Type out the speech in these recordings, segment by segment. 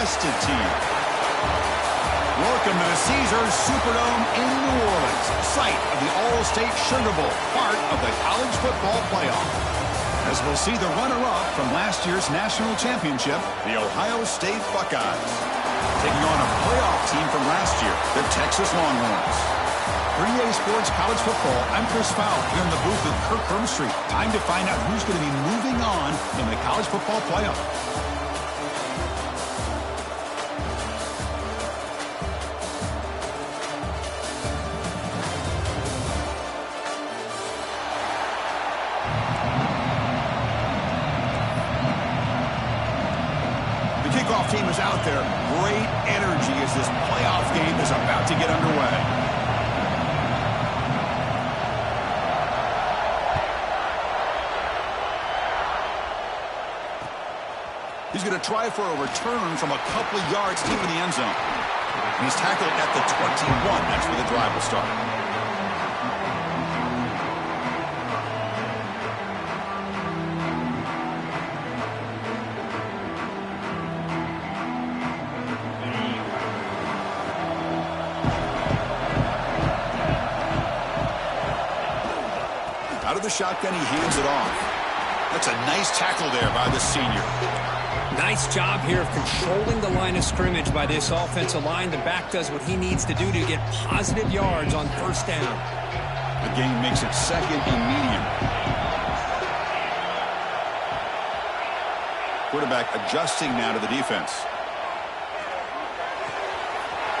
rested team. Welcome to the Caesars Superdome in New Orleans, site of the All-State Sugar Bowl, part of the college football playoff. As we'll see the runner-up from last year's national championship, the Ohio State Buckeyes, taking on a playoff team from last year, the Texas Longhorns. For EA Sports College Football, I'm Chris Fowler here in the booth with Kirk Herbstreit. Time to find out who's going to be moving on in the college football playoff. Team is out there. Great energy as this playoff game is about to get underway. He's going to try for a return from a couple of yards deep in the end zone. And he's tackled at the 21. That's where the drive will start. Out of the shotgun, he hands it off. That's a nice tackle there by the senior. Nice job here of controlling the line of scrimmage by this offensive line. The back does what he needs to do to get positive yards on first down. The game makes it second and medium. Quarterback adjusting now to the defense.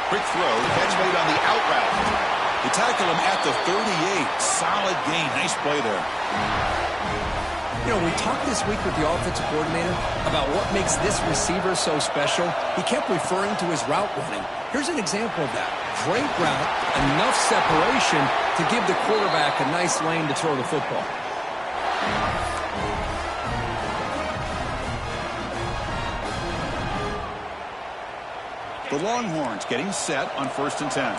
Quick throw, catch made on the out route. They tackle him at the 38. Solid gain. Nice play there. You know, we talked this week with the offensive coordinator about what makes this receiver so special. He kept referring to his route running. Here's an example of that. Great route, enough separation to give the quarterback a nice lane to throw the football. The Longhorns getting set on 1st and 10.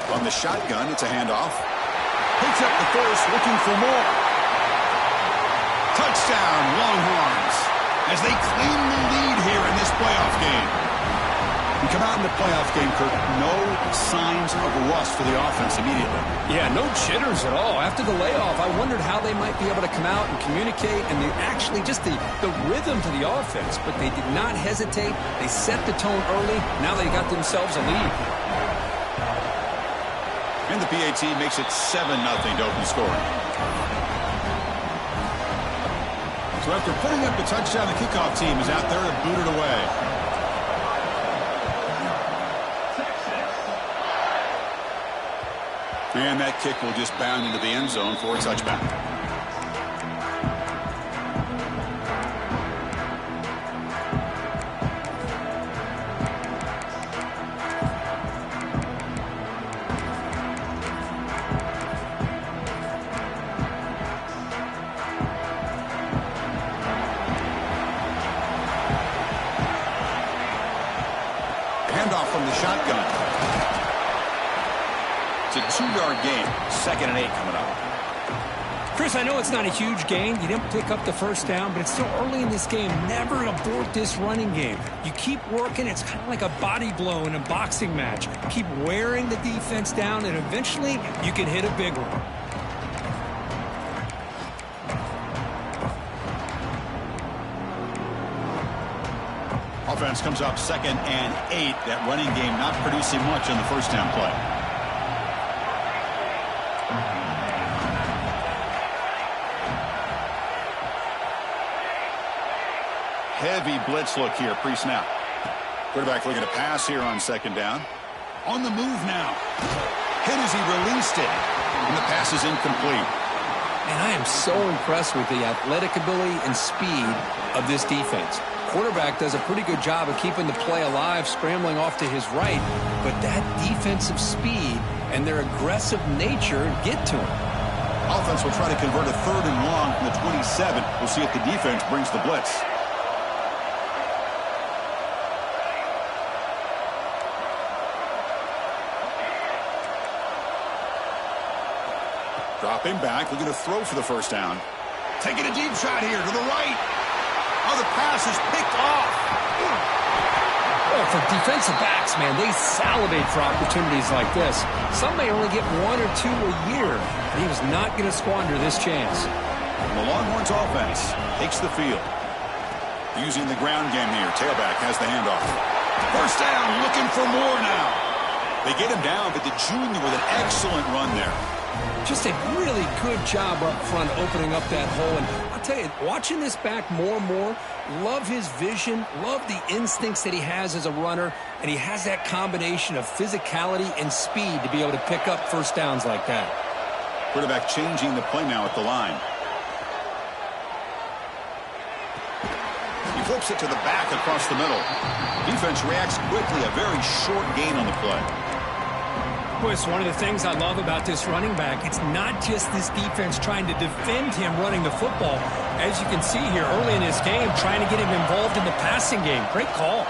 On the shotgun, it's a handoff. Picks up the first, looking for more. Touchdown, Longhorns, as they claim the lead here in this playoff game. We come out in the playoff game, Kirk, no signs of rust for the offense immediately. Yeah, no jitters at all. After the layoff, I wondered how they might be able to come out and communicate and actually just the rhythm to the offense. But they did not hesitate. They set the tone early. Now they got themselves a lead. And the PAT makes it 7-0 to open scoring. So after putting up the touchdown, the kickoff team is out there to boot it away. And that kick will just bound into the end zone for a touchback. Handoff from the shotgun. It's a 2-yard gain. 2nd and 8 coming up. Chris, I know it's not a huge gain. You didn't pick up the first down, but it's still early in this game. Never abort this running game. You keep working. It's kind of like a body blow in a boxing match. Keep wearing the defense down, and eventually you can hit a big one. Offense comes up 2nd and 8. That running game not producing much on the first down play. Heavy blitz look here pre-snap. Quarterback looking to pass here on 2nd down. On the move now. Hit as he released it. And the pass is incomplete. And I am so impressed with the athletic ability and speed of this defense. Quarterback does a pretty good job of keeping the play alive, scrambling off to his right. But that defensive speed and their aggressive nature get to him. Offense will try to convert a 3rd and long from the 27. We'll see if the defense brings the blitz. Dropping back, looking to throw for the first down. Taking a deep shot here to the right. Oh, the pass is picked off. Well, for defensive backs, man, they salivate for opportunities like this. Some may only get 1 or 2 a year, and he was not going to squander this chance. The Longhorns offense takes the field. Using the ground game here. Tailback has the handoff. First down, looking for more now. They get him down, but the junior with an excellent run there. Just a really good job up front opening up that hole. And I'll tell you, watching this back more and more, love his vision, love the instincts that he has as a runner, and he has that combination of physicality and speed to be able to pick up first downs like that. Quarterback changing the play now at the line. He flips it to the back across the middle. Defense reacts quickly, a very short gain on the play. Boy, it's one of the things I love about this running back. It's not just this defense trying to defend him running the football. As you can see here early in this game, trying to get him involved in the passing game. Great call.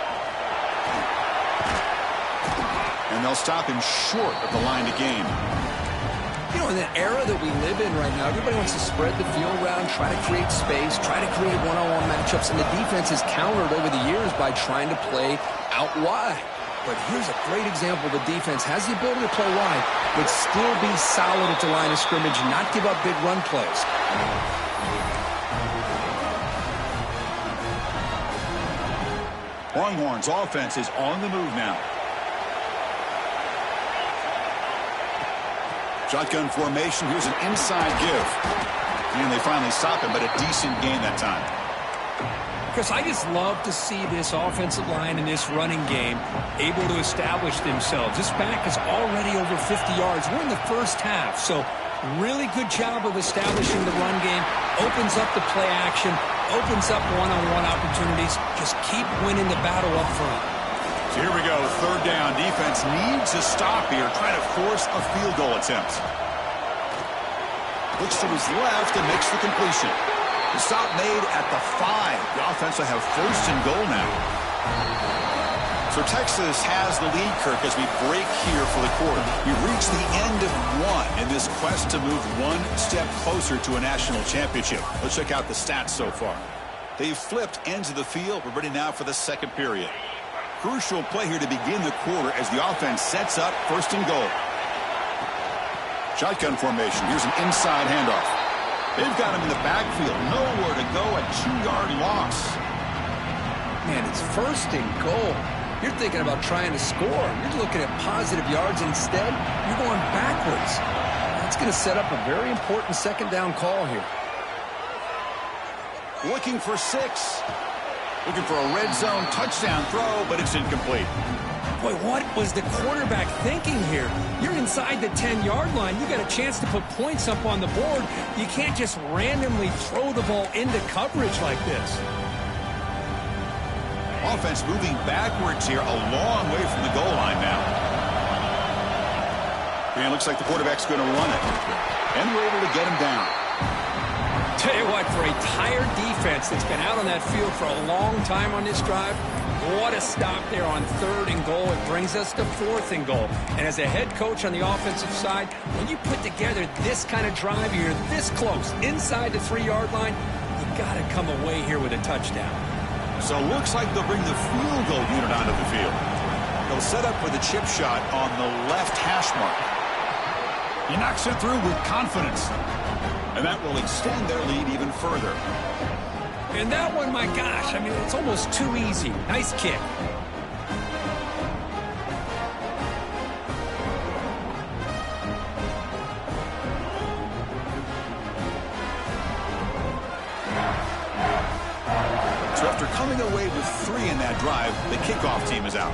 And they'll stop him short of the line to gain. You know, in the era that we live in right now, everybody wants to spread the field around, try to create space, try to create one-on-one matchups, and the defense has countered over the years by trying to play out wide. But here's a great example. The defense has the ability to play wide, but still be solid at the line of scrimmage and not give up big run plays. Longhorns offense is on the move now. Shotgun formation. Here's an inside give. And they finally stop him, but a decent gain that time. Chris, I just love to see this offensive line and this running game able to establish themselves. This back is already over 50 yards. We're in the first half, so really good job of establishing the run game. Opens up the play action, opens up one-on-one opportunities. Just keep winning the battle up front. So here we go, third down. Defense needs a stop here, trying to force a field goal attempt. Looks to his left and makes the completion. The stop made at the 5. The offense will have first and goal now. So Texas has the lead, Kirk, as we break here for the quarter. We reach the end of one in this quest to move one step closer to a national championship. Let's check out the stats so far. They've flipped ends of the field. We're ready now for the second period. Crucial play here to begin the quarter as the offense sets up first and goal. Shotgun formation. Here's an inside handoff. They've got him in the backfield. Nowhere to go, a 2-yard loss. Man, it's first and goal. You're thinking about trying to score. You're looking at positive yards. Instead, you're going backwards. That's going to set up a very important second down call here. Looking for 6. Looking for a red zone touchdown throw, but it's incomplete. Boy, what was the quarterback thinking here? You're inside the 10-yard line. You got a chance to put points up on the board. You can't just randomly throw the ball into coverage like this. Offense moving backwards here, a long way from the goal line now. And it looks like the quarterback's going to run it. And we're able to get him down. Tell you what, for a tired defense that's been out on that field for a long time on this drive, what a stop there on third and goal. It brings us to fourth and goal. And as a head coach on the offensive side, when you put together this kind of drive, you're this close, inside the 3-yard line, you got to come away here with a touchdown. So it looks like they'll bring the field goal unit onto the field. They'll set up for the chip shot on the left hash mark. He knocks it through with confidence. And that will extend their lead even further. And that one, my gosh, I mean, it's almost too easy. Nice kick. So after coming away with 3 in that drive, the kickoff team is out.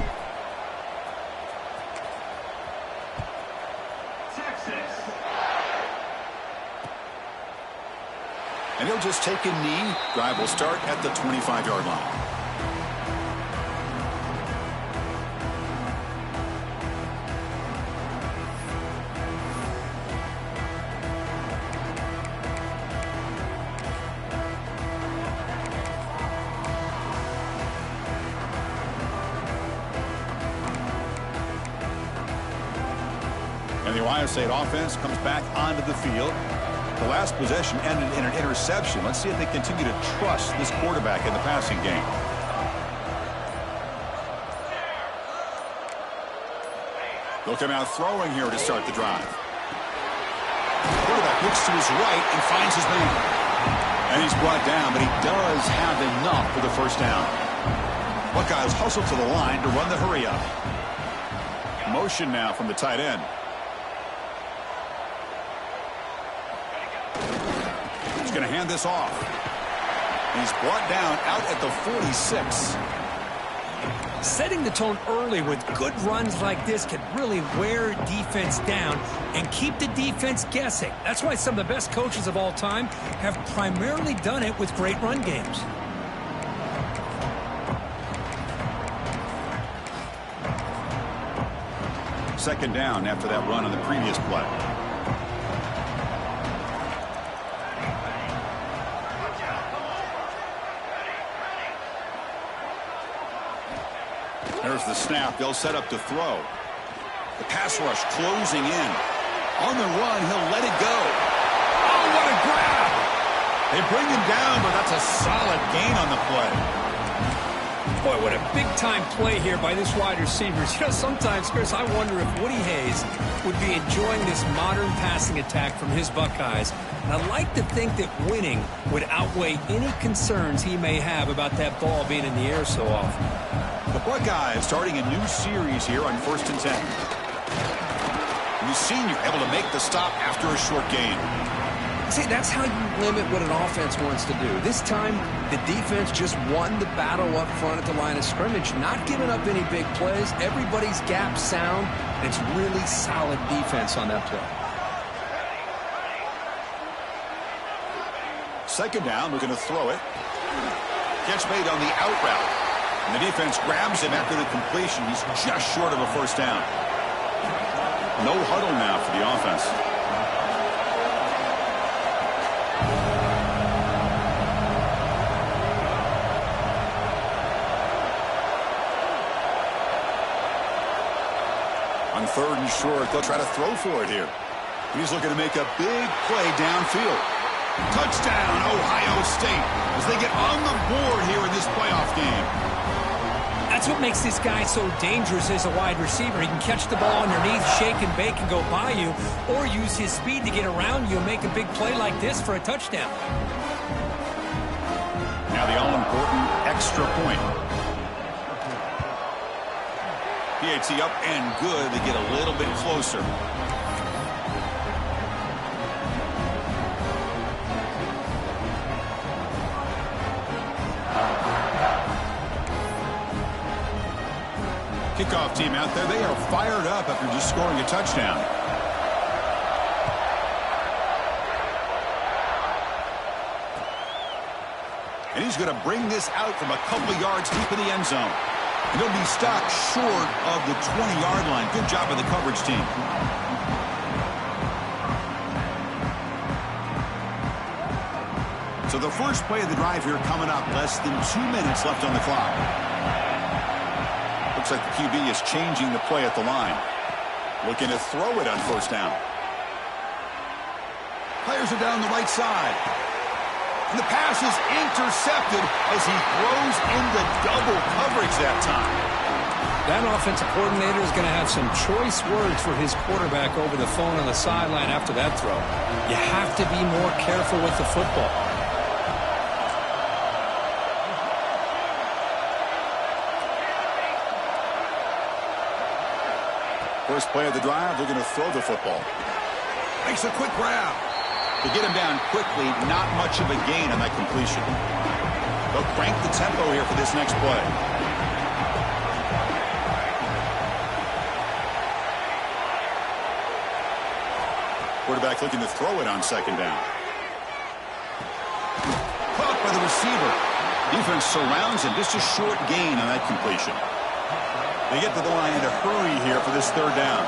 And he'll just take a knee. Drive will start at the 25-yard line. And the Ohio State offense comes back onto the field. The last possession ended in an interception. Let's see if they continue to trust this quarterback in the passing game. They'll come out throwing here to start the drive. Quarterback looks to his right and finds his man. And he's brought down, but he does have enough for the first down. Buckeyes hustle to the line to run the hurry up. Motion now from the tight end. He's going to hand this off. He's brought down out at the 46. Setting the tone early with good runs like this can really wear defense down and keep the defense guessing. That's why some of the best coaches of all time have primarily done it with great run games. Second down after that run on the previous play. There's the snap. They'll set up to throw. The pass rush closing in. On the run, he'll let it go. Oh, what a grab! They bring him down, but that's a solid gain on the play. Boy, what a big-time play here by this wide receiver. You know, sometimes, Chris, I wonder if Woody Hayes would be enjoying this modern passing attack from his Buckeyes. And I'd like to think that winning would outweigh any concerns he may have about that ball being in the air so often. The Buckeyes starting a new series here on 1st and 10. The senior able to make the stop after a short gain. See, that's how you limit what an offense wants to do. This time, the defense just won the battle up front at the line of scrimmage, not giving up any big plays. Everybody's gap sound. It's really solid defense on that play. Second down, looking to throw it. Catch made on the out route. And the defense grabs him after the completion. He's just short of a first down. No huddle now for the offense. On 3rd and short, they'll try to throw for it here. He's looking to make a big play downfield. Touchdown, Ohio State, as they get on the board here in this playoff game. That's what makes this guy so dangerous as a wide receiver. He can catch the ball underneath, shake and bake and go by you, or use his speed to get around you and make a big play like this for a touchdown. Now the all-important extra point. PAT up and good. They get a little bit closer. Kickoff team out there. They are fired up after just scoring a touchdown. And he's going to bring this out from a couple yards deep in the end zone. And he'll be stopped short of the 20-yard line. Good job by the coverage team. So the first play of the drive here coming up. Less than 2 minutes left on the clock. Looks like the QB is changing the play at the line. Looking to throw it on first down. Players are down the right side. And the pass is intercepted as he throws into double coverage that time. That offensive coordinator is going to have some choice words for his quarterback over the phone on the sideline after that throw. You have to be more careful with the football. First play of the drive, they're going to throw the football. Makes a quick grab. To get him down quickly, not much of a gain on that completion. They'll crank the tempo here for this next play. Quarterback looking to throw it on second down. Caught by the receiver. Defense surrounds him. Just a short gain on that completion. They get to the line in a hurry here for this third down.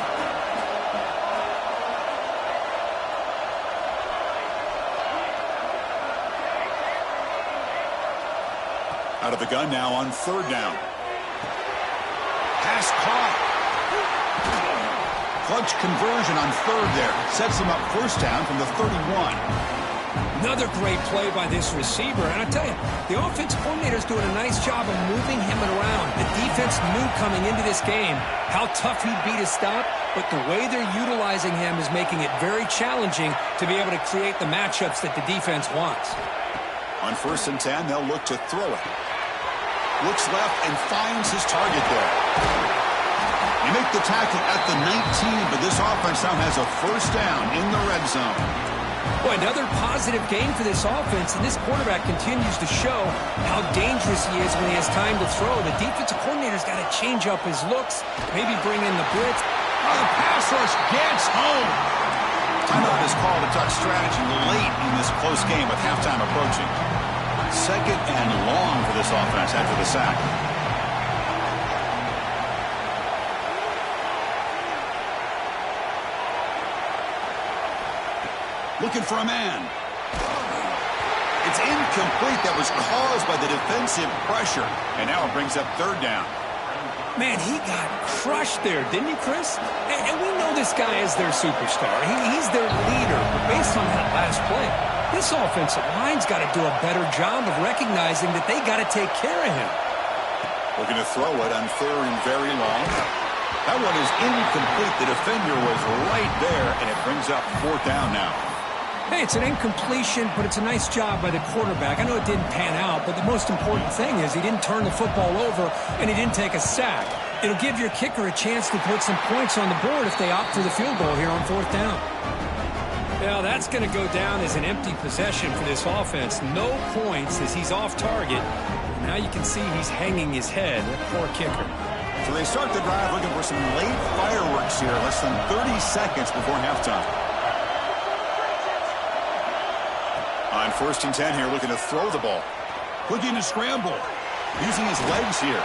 Out of the gun now on third down. Pass caught. clutch conversion on third there. Sets him up first down from the 31. Another great play by this receiver. And I tell you, the offense coordinator's doing a nice job of moving him around. The defense knew coming into this game how tough he'd be to stop, but the way they're utilizing him is making it very challenging to be able to create the matchups that the defense wants. On 1st and 10, they'll look to throw it. Looks left and finds his target there. They make the tackle at the 19, but this offense now has a first down in the red zone. Well, another positive game for this offense, and this quarterback continues to show how dangerous he is when he has time to throw. The defensive coordinator's got to change up his looks, maybe bring in the blitz. Oh, the pass rush gets home. Timeout is called to duck strategy late in this close game with halftime approaching. Second and long for this offense after the sack. Looking for a man. It's incomplete. That was caused by the defensive pressure. And now it brings up third down. Man, he got crushed there, didn't he, Chris? And we know this guy is their superstar. He's their leader. But based on that last play, this offensive line's got to do a better job of recognizing that they got to take care of him. Looking to throw it on third and very long. That one is incomplete. The defender was right there, and it brings up fourth down now. Hey, it's an incompletion, but it's a nice job by the quarterback. I know it didn't pan out, but the most important thing is he didn't turn the football over and he didn't take a sack. It'll give your kicker a chance to put some points on the board if they opt for the field goal here on fourth down. Now, that's going to go down as an empty possession for this offense. No points as he's off target. Now you can see he's hanging his head. Poor kicker. So they start the drive looking for some late fireworks here, less than 30 seconds before halftime. On 1st and 10 here, looking to throw the ball. Looking to scramble. Using his legs here.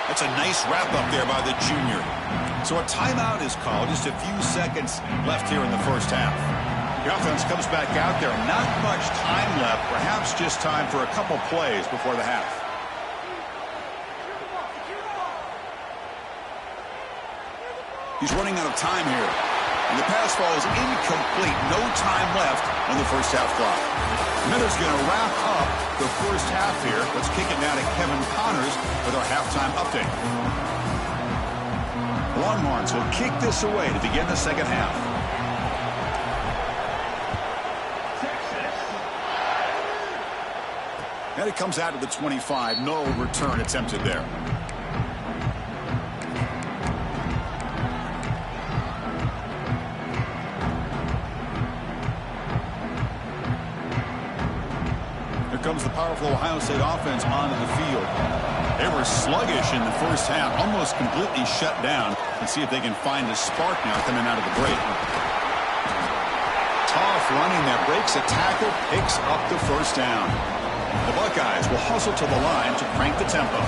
That's a nice wrap up there by the junior. So a timeout is called. Just a few seconds left here in the first half. The offense comes back out there. Not much time left. Perhaps just time for a couple plays before the half. He's running out of time here. And the pass falls incomplete. No time left on the first half clock. Miller's going to wrap up the first half here. Let's kick it now to Kevin Connors with our halftime update. Longhorns will kick this away to begin the second half. And it comes out of the 25. No return attempted there. Comes the powerful Ohio State offense onto the field. They were sluggish in the first half, almost completely shut down. Let's see if they can find a spark now coming out of the break. Tough running that breaks a tackle, picks up the first down. The Buckeyes will hustle to the line to crank the tempo.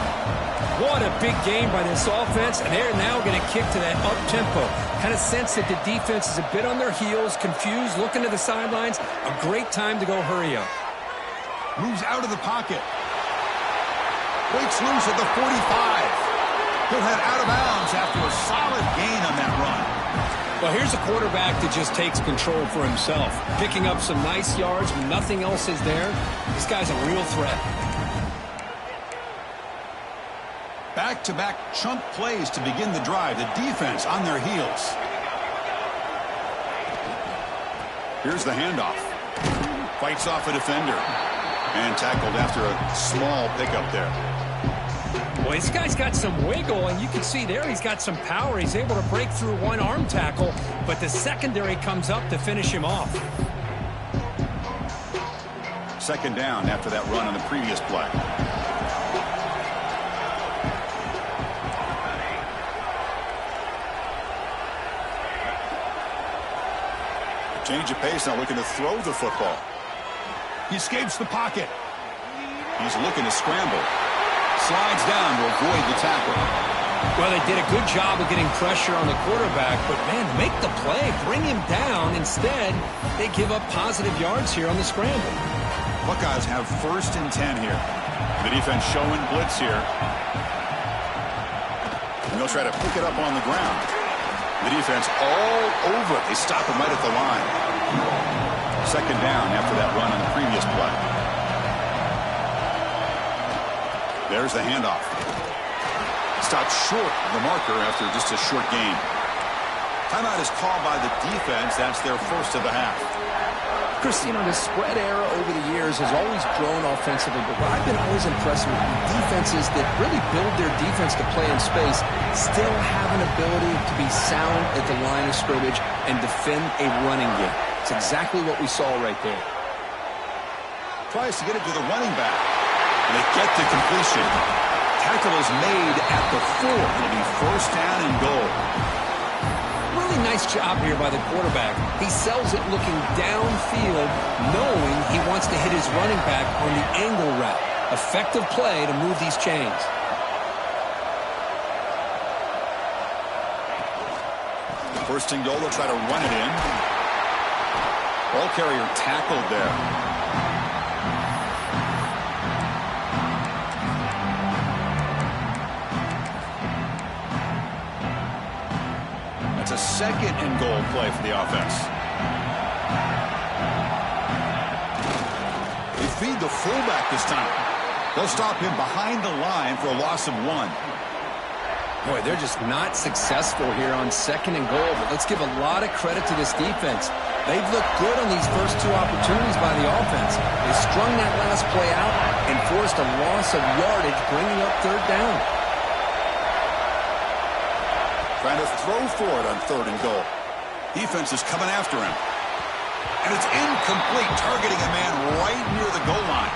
What a big game by this offense, and they're now going to kick to that up-tempo. Kind of sense that the defense is a bit on their heels, confused, looking to the sidelines. A great time to go hurry up. Moves out of the pocket. Breaks loose at the 45. He'll head out of bounds after a solid gain on that run. Well, here's a quarterback that just takes control for himself. Picking up some nice yards when nothing else is there. This guy's a real threat. Back-to-back chunk plays to begin the drive. The defense on their heels. Here's the handoff. Fights off a defender. And tackled after a small pickup there. Well, this guy's got some wiggle, and you can see there he's got some power. He's able to break through one arm tackle, but the secondary comes up to finish him off. Second down after that run on the previous play. Change of pace now, looking to throw the football. He escapes the pocket. He's looking to scramble. Slides down to avoid the tackle. Well, they did a good job of getting pressure on the quarterback, but, man, make the play. Bring him down. Instead, they give up positive yards here on the scramble. Buckeyes have 1st and 10 here. The defense showing blitz here. And they'll try to pick it up on the ground. The defense all over it. They stop him right at the line. Second down after that run on the previous play. There's the handoff. Stopped short of the marker after just a short gain. Timeout is called by the defense. That's their first of the half. Chris, the spread era over the years has always grown offensively, but what I've been always impressed with defenses that really build their defense to play in space still have an ability to be sound at the line of scrimmage and defend a running game. It's exactly what we saw right there. Tries to get it to the running back. And they get the completion. Tackle is made at the 4. It'll be first down and goal. Really nice job here by the quarterback. He sells it looking downfield, knowing he wants to hit his running back on the angle route. Effective play to move these chains. First and goal, they'll try to run it in. Ball carrier tackled there. It's a second and goal play for the offense. They feed the fullback this time. They'll stop him behind the line for a loss of 1. Boy, they're just not successful here on second and goal, but let's give a lot of credit to this defense. They've looked good on these first 2 opportunities by the offense. They strung that last play out and forced a loss of yardage, bringing up third down. Trying to throw for it on third and goal. Defense is coming after him. And it's incomplete, targeting a man right near the goal line.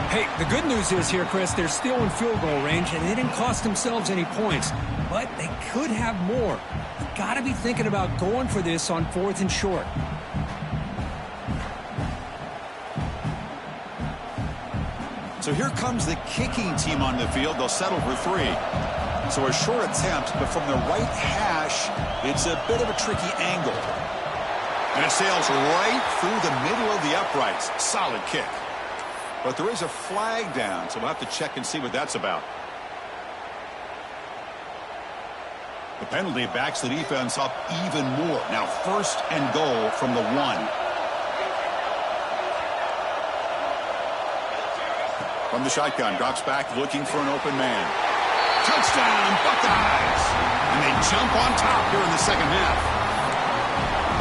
Hey, the good news is here, Chris, they're still in field goal range, and they didn't cost themselves any points. But they could have more. You've got to be thinking about going for this on 4th and short. So here comes the kicking team on the field. They'll settle for 3. So a short attempt, but from the right hash, it's a bit of a tricky angle. And it sails right through the middle of the uprights. Solid kick. But there is a flag down, so we'll have to check and see what that's about. The penalty backs the defense up even more. Now first and goal from the 1. From the shotgun, drops back looking for an open man. Touchdown, Buckeyes! And they jump on top here in the second half.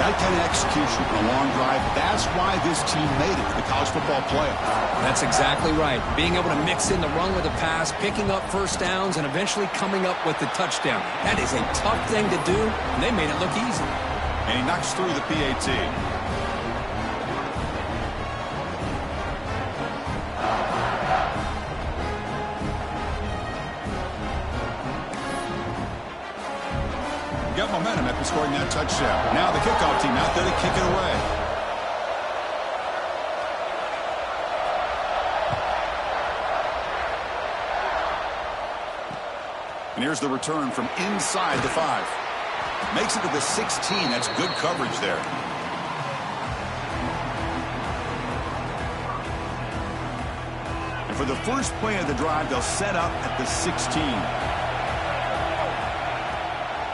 That kind of execution on a long drive, that's why this team made it to the college football playoff. That's exactly right. Being able to mix in the run with the pass, picking up first downs, and eventually coming up with the touchdown. That is a tough thing to do, and they made it look easy. And he knocks through the PAT. Got momentum after scoring that touchdown. Now the kickoff team out there to kick it away. And here's the return from inside the 5. Makes it to the 16. That's good coverage there. And for the first play of the drive, they'll set up at the 16.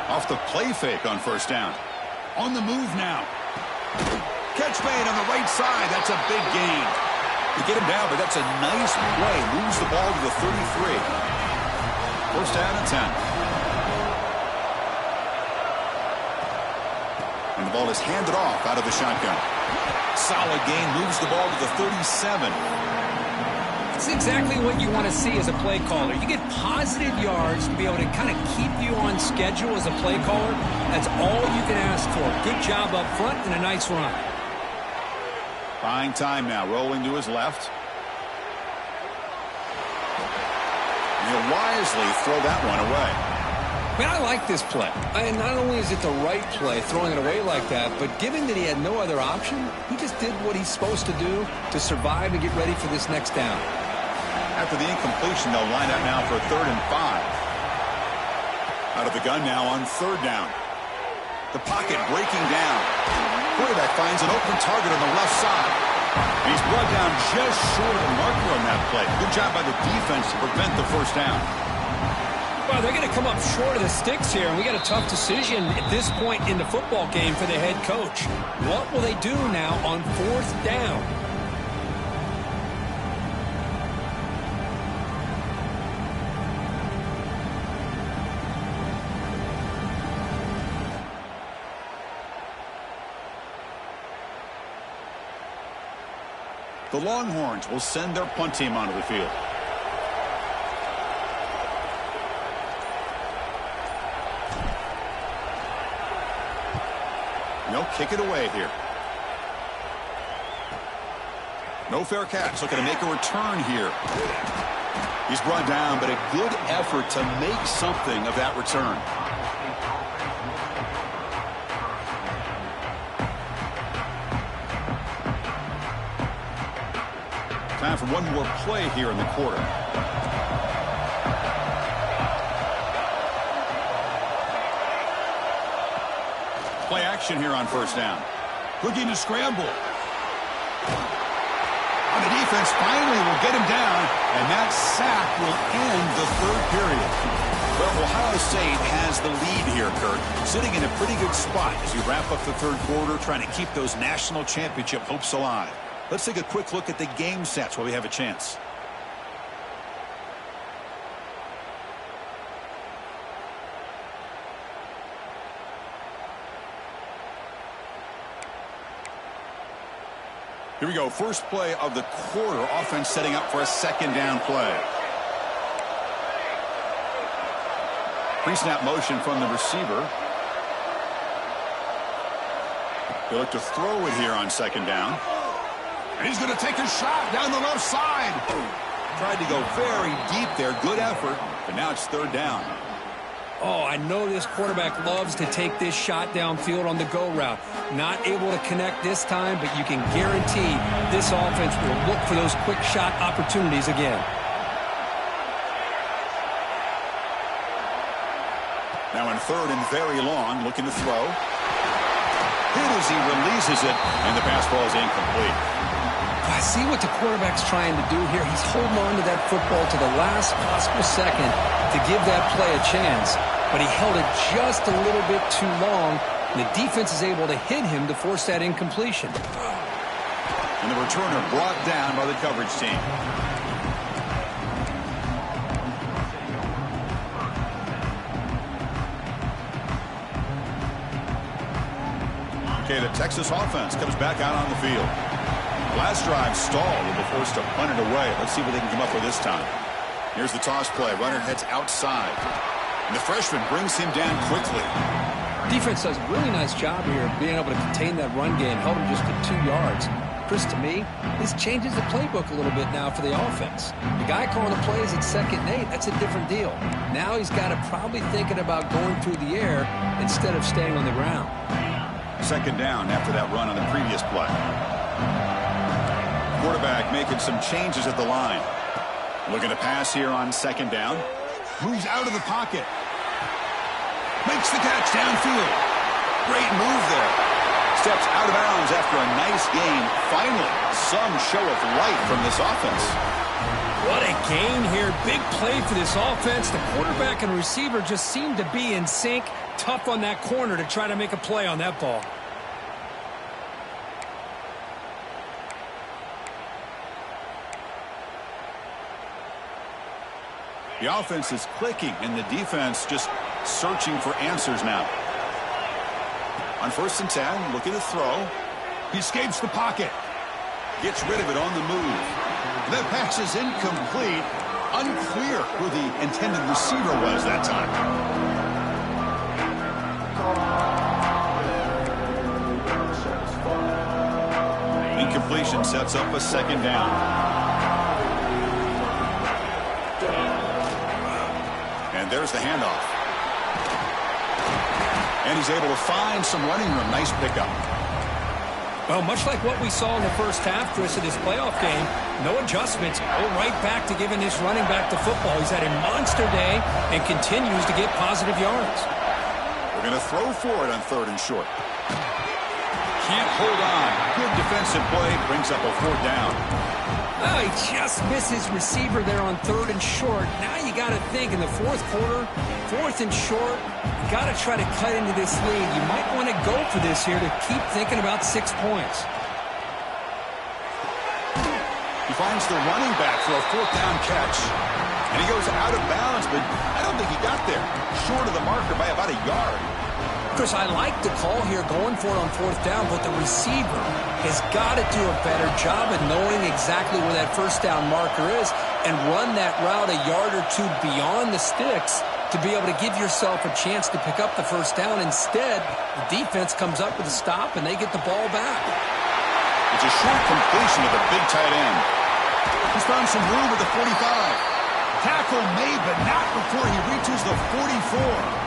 Off the play fake on first down. On the move now. Catch made on the right side. That's a big gain. To get him down, but that's a nice play. Moves the ball to the 33. First down and 10. And the ball is handed off out of the shotgun. Solid gain. Moves the ball to the 37. It's exactly what you want to see as a play caller. You get positive yards to be able to kind of keep you on schedule as a play caller. That's all you can ask for. Good job up front and a nice run. Buying time now. Rolling to his left. And he'll wisely throw that one away. Man, I like this play. And not only is it the right play, throwing it away like that, but given that he had no other option, he just did what he's supposed to do to survive and get ready for this next down. After the incompletion, they'll line up now for 3rd and 5. Out of the gun now on 3rd down. The pocket breaking down. Quarterback finds an open target on the left side. And he's brought down just short of the marker on that play. Good job by the defense to prevent the first down. Well, they're going to come up short of the sticks here, and we got a tough decision at this point in the football game for the head coach. What will they do now on 4th down? The Longhorns will send their punt team onto the field. They'll kick it away here. No fair catch. Looking to make a return here. He's brought down, but a good effort to make something of that return. Time for one more play here in the quarter. Play action here on 1st down. Looking to scramble. And the defense finally will get him down, and that sack will end the 3rd period. Well, Ohio State has the lead here, Kurt. Sitting in a pretty good spot as we wrap up the 3rd quarter, trying to keep those national championship hopes alive. Let's take a quick look at the game stats while we have a chance. Here we go. First play of the quarter. Offense setting up for a 2nd down play. Pre-snap motion from the receiver. They look to throw it here on 2nd down. And he's going to take a shot down the left side. Tried to go very deep there. Good effort. But now it's 3rd down. Oh, I know this quarterback loves to take this shot downfield on the go route. Not able to connect this time, but you can guarantee this offense will look for those quick shot opportunities again. Now in 3rd and very long, looking to throw. Hit as he releases it, and the pass ball is incomplete. I see what the quarterback's trying to do here. He's holding on to that football to the last possible second to give that play a chance. But he held it just a little bit too long, and the defense is able to hit him to force that incompletion. And the returner brought down by the coverage team. Okay, the Texas offense comes back out on the field. Last drive stalled and were forced to punt it away. Let's see what they can come up with this time. Here's the toss play. Runner heads outside. And the freshman brings him down quickly. Defense does a really nice job here of being able to contain that run game. Held him just to 2 yards. Chris, to me, this changes the playbook a little bit now for the offense. The guy calling the plays at 2nd and 8, that's a different deal. Now he's got to probably thinking about going through the air instead of staying on the ground. 2nd down after that run on the previous play. Quarterback making some changes at the line. Looking to pass here on 2nd down. Moves out of the pocket. Makes the catch downfield. Great move there. Steps out of bounds after a nice gain. Finally, some show of life from this offense. What a gain here. Big play for this offense. The quarterback and receiver just seem to be in sync. Tough on that corner to try to make a play on that ball. The offense is clicking, and the defense just searching for answers now. On 1st and 10, looking to throw. He escapes the pocket. Gets rid of it on the move. That pass is incomplete. Unclear who the intended receiver was that time. Incompletion sets up a 2nd down. And there's the handoff. And he's able to find some running room. Nice pickup. Well, much like what we saw in the first half, Chris, of this playoff game, no adjustments. Go right back to giving this running back the football. He's had a monster day and continues to get positive yards. We're going to throw for it on 3rd and short. Can't hold on. Good defensive play brings up a 4th down. Oh, he just missed his receiver there on 3rd and short. Now you got to think in the 4th quarter, 4th and short, you got to try to cut into this lead. You might want to go for this here to keep thinking about 6 points. He finds the running back for a 4th down catch. And he goes out of bounds, but I don't think he got there. Short of the marker by about a yard. Chris, I like the call here going for it on 4th down, but the receiver has got to do a better job of knowing exactly where that 1st down marker is and run that route a yard or 2 beyond the sticks to be able to give yourself a chance to pick up the 1st down. Instead, the defense comes up with a stop and they get the ball back. It's a short completion of the big tight end. He's found some room at the 45. Tackle made, but not before he reaches the 44.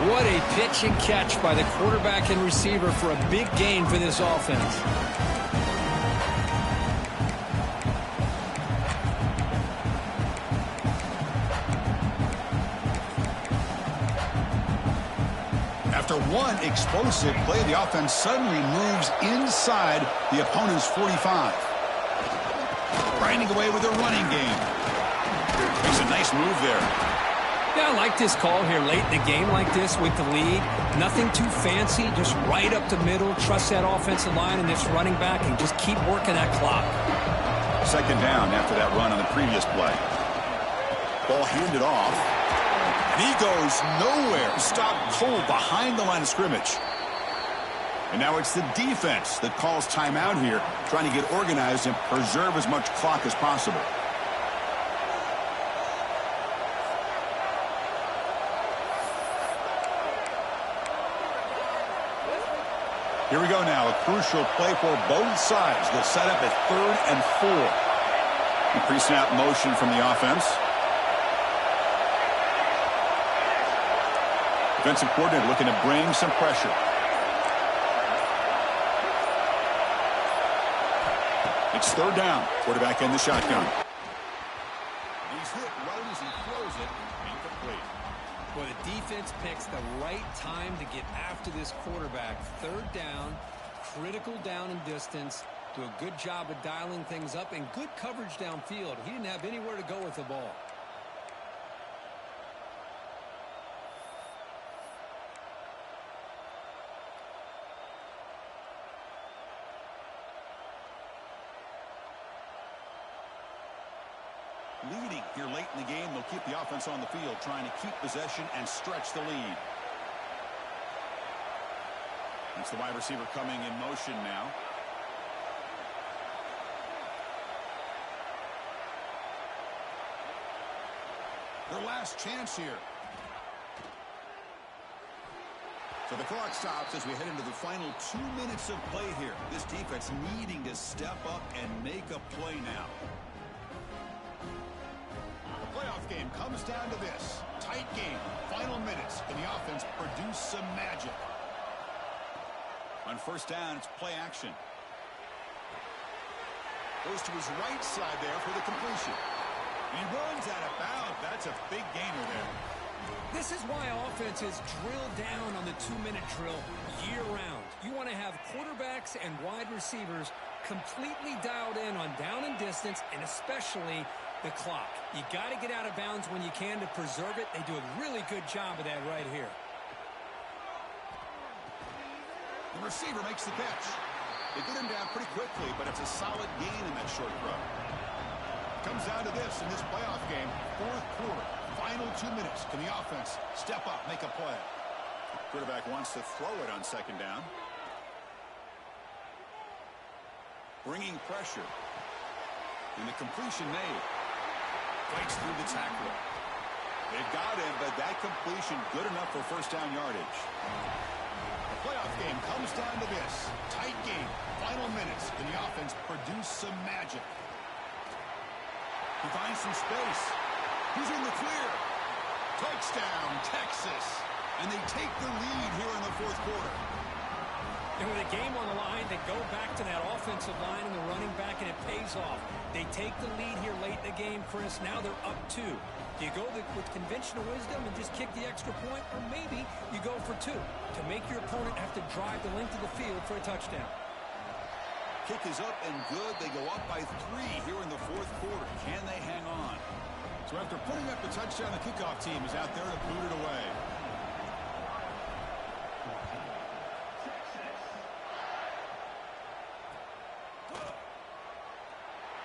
What a pitch and catch by the quarterback and receiver for a big gain for this offense. After one explosive play, the offense suddenly moves inside the opponent's 45. Grinding away with a running game. Makes a nice move there. Yeah, I like this call here late in the game like this with the lead. Nothing too fancy, just right up the middle. Trust that offensive line and this running back and just keep working that clock. 2nd down after that run on the previous play. Ball handed off. And he goes nowhere. Stopped cold behind the line of scrimmage. And now it's the defense that calls timeout here, trying to get organized and preserve as much clock as possible. Here we go now, a crucial play for both sides. They'll set up at 3rd and 4. Pre-snap motion from the offense. Defensive coordinator looking to bring some pressure. It's 3rd down. Quarterback in the shotgun. He's hit right as he throws it. Incomplete. Well, the defense picks the right time to get after this quarterback. 3rd down, critical down and distance. Do a good job of dialing things up and good coverage downfield. He didn't have anywhere to go with the ball. Leading here late in the game, they'll keep the offense on the field, trying to keep possession and stretch the lead. It's the wide receiver coming in motion now. Their last chance here. So the clock stops as we head into the final 2 minutes of play here. This defense needing to step up and make a play now. Playoff game comes down to this. Tight game, final minutes. Can the offense produce some magic? On 1st down, it's play action. Goes to his right side there for the completion. He runs out of bounds. That's a big gainer there. This is why offenses drill down on the 2-minute drill year-round. You want to have quarterbacks and wide receivers completely dialed in on down and distance, and especially the clock. You got to get out of bounds when you can to preserve it. They do a really good job of that right here. The receiver makes the catch. They get him down pretty quickly, but it's a solid gain in that short throw. Comes down to this in this playoff game. 4th quarter, final 2 minutes. Can the offense step up, make a play? Quarterback wants to throw it on 2nd down. Bringing pressure. And the completion made. Breaks through the tackler. They've got him, but that completion good enough for 1st down yardage. The playoff game comes down to this. Tight game, final minutes. Can the offense produce some magic? He finds some space. He's in the clear. Touchdown, Texas. And they take the lead here in the 4th quarter. And with a game on the line, they go back to that offensive line and the running back, and it pays off. They take the lead here late in the game, Chris. Now they're up 2. Do you go with conventional wisdom and just kick the extra point, or maybe you go for 2 to make your opponent have to drive the length of the field for a touchdown? Kick is up and good. They go up by 3 here in the fourth quarter. Can they hang on? So after putting up the touchdown, the kickoff team is out there to boot it away.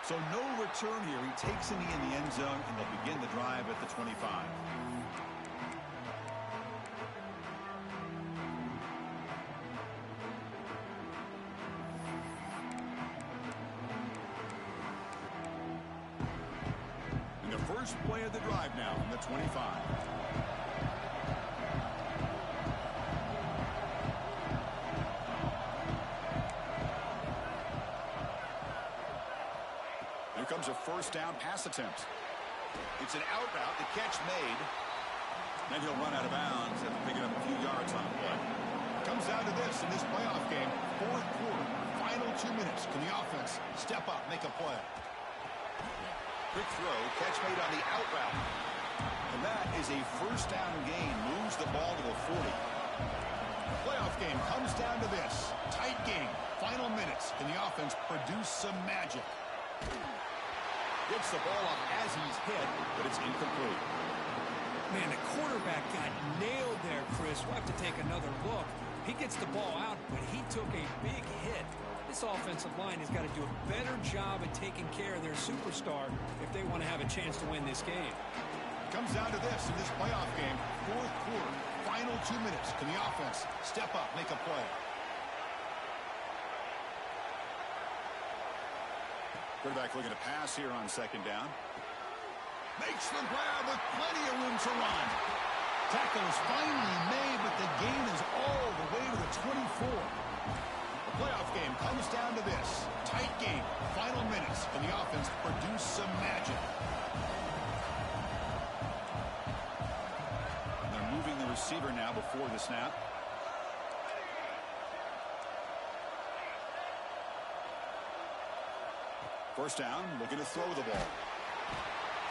So no return here. He takes a knee in the end zone, and they'll begin the drive at the 25. First play of the drive now from the 25. Here comes a first down pass attempt. It's an out route, the catch made. Then he'll run out of bounds after picking up a few yards on the play. Comes down to this in this playoff game. Fourth quarter, final 2 minutes. Can the offense step up, make a play? Quick throw, catch made on the out route. And that is a first down gain. Moves the ball to the 40. The playoff game comes down to this. Tight game, final minutes. Can the offense produce some magic? Gets the ball up as he's hit, but it's incomplete. Man, the quarterback got nailed there, Chris. We'll have to take another look. He gets the ball out, but he took a big hit. This offensive line has got to do a better job at taking care of their superstar if they want to have a chance to win this game. Comes down to this in this playoff game. Fourth quarter, final 2 minutes. Can the offense step up, make a play? Quarterback looking to pass here on second down. Makes the grab with plenty of room to run. Tackle is finally made, but the gain is all the way to the 24. The playoff game comes down to this. Tight game, final minutes. Can the offense produce some magic? And they're moving the receiver now before the snap. First down, looking to throw the ball.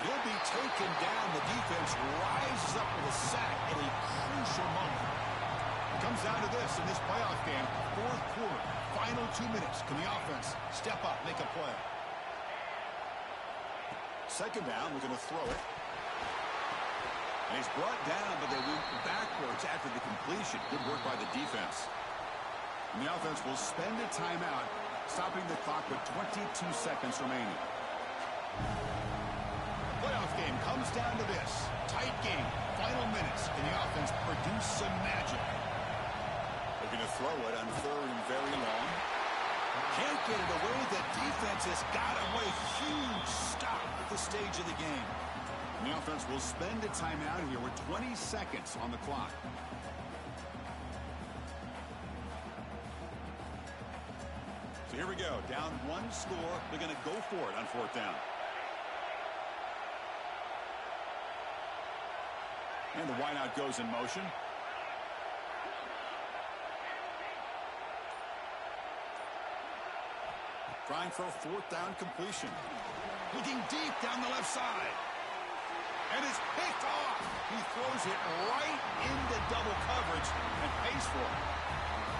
He'll be taken down. The defense rises up with a sack at a crucial moment. It comes down to this in this playoff game. Fourth quarter, final 2 minutes. Can the offense step up, make a play? Second down, looking to throw it. And he's brought down, but they went backwards after the completion. Good work by the defense. And the offense will spend a timeout, stopping the clock with 22 seconds remaining. Playoff game comes down to this. Tight game, final minutes. Can the offense produce some magic? Looking to throw it on third and very long. Can't get it away. The defense has got him with a huge stop at this stage of the game. And the offense will spend a timeout here with 20 seconds on the clock. So here we go. Down one score. They're going to go for it on fourth down. And the wideout goes in motion. Trying for a fourth down completion. Looking deep down the left side. And it's picked off. He throws it right into double coverage and pays for it.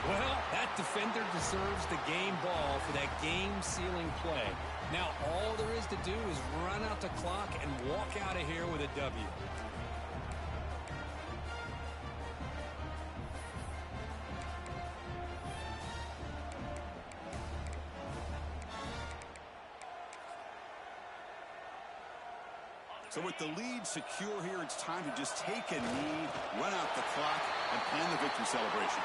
Well, that defender deserves the game ball for that game-sealing play. Now, all there is to do is run out the clock and walk out of here with a W. So with the lead secure here, it's time to just take a knee, run out the clock, and plan the victory celebration.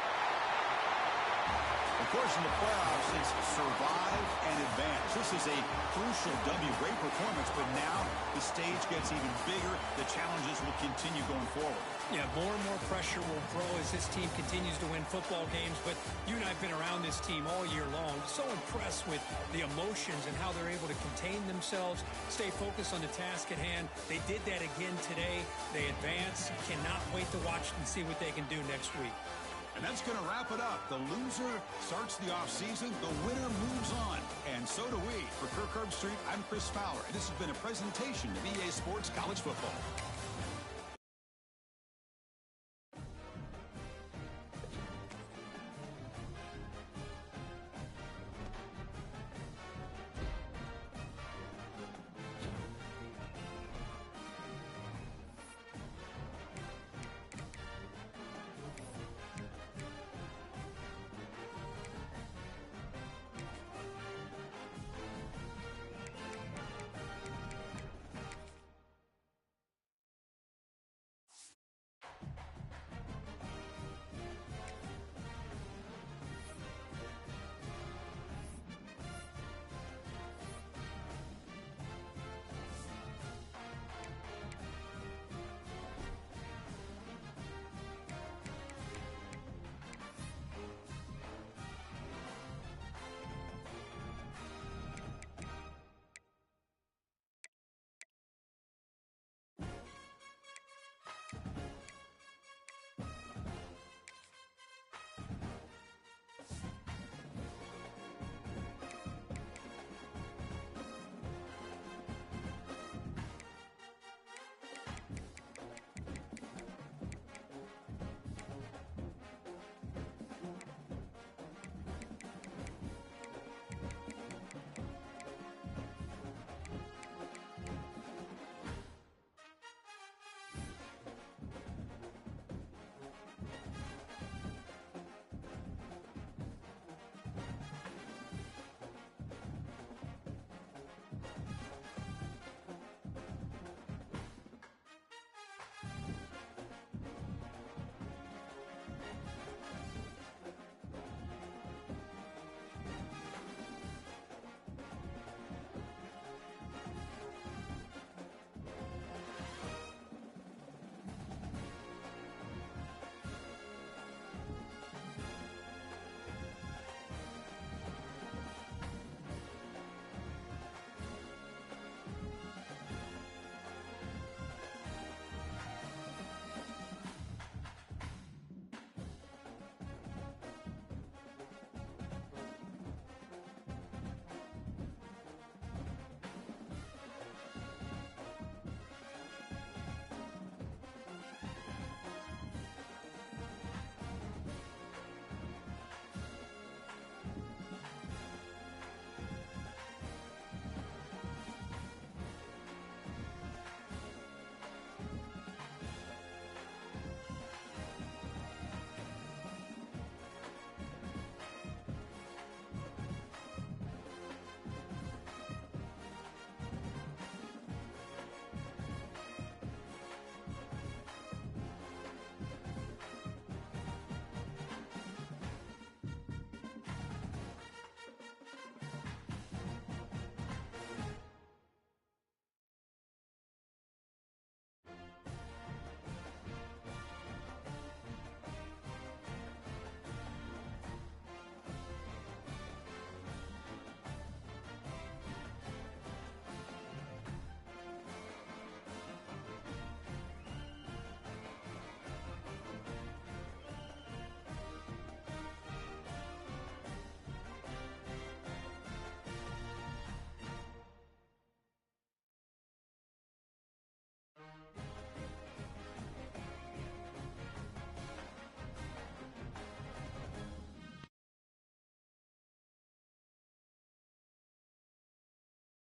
Of course, in the playoffs, it's survive and advance. This is a crucial W. Great performance, but now the stage gets even bigger. The challenges will continue going forward. Yeah, more and more pressure will grow as this team continues to win football games, but you and I have been around this team all year long. So impressed with the emotions and how they're able to contain themselves, stay focused on the task at hand. They did that again today. They advance. Cannot wait to watch and see what they can do next week. And that's going to wrap it up. The loser starts the offseason. The winner moves on. And so do we. For Kirk Herbstreit, I'm Chris Fowler. And this has been a presentation of EA Sports College Football.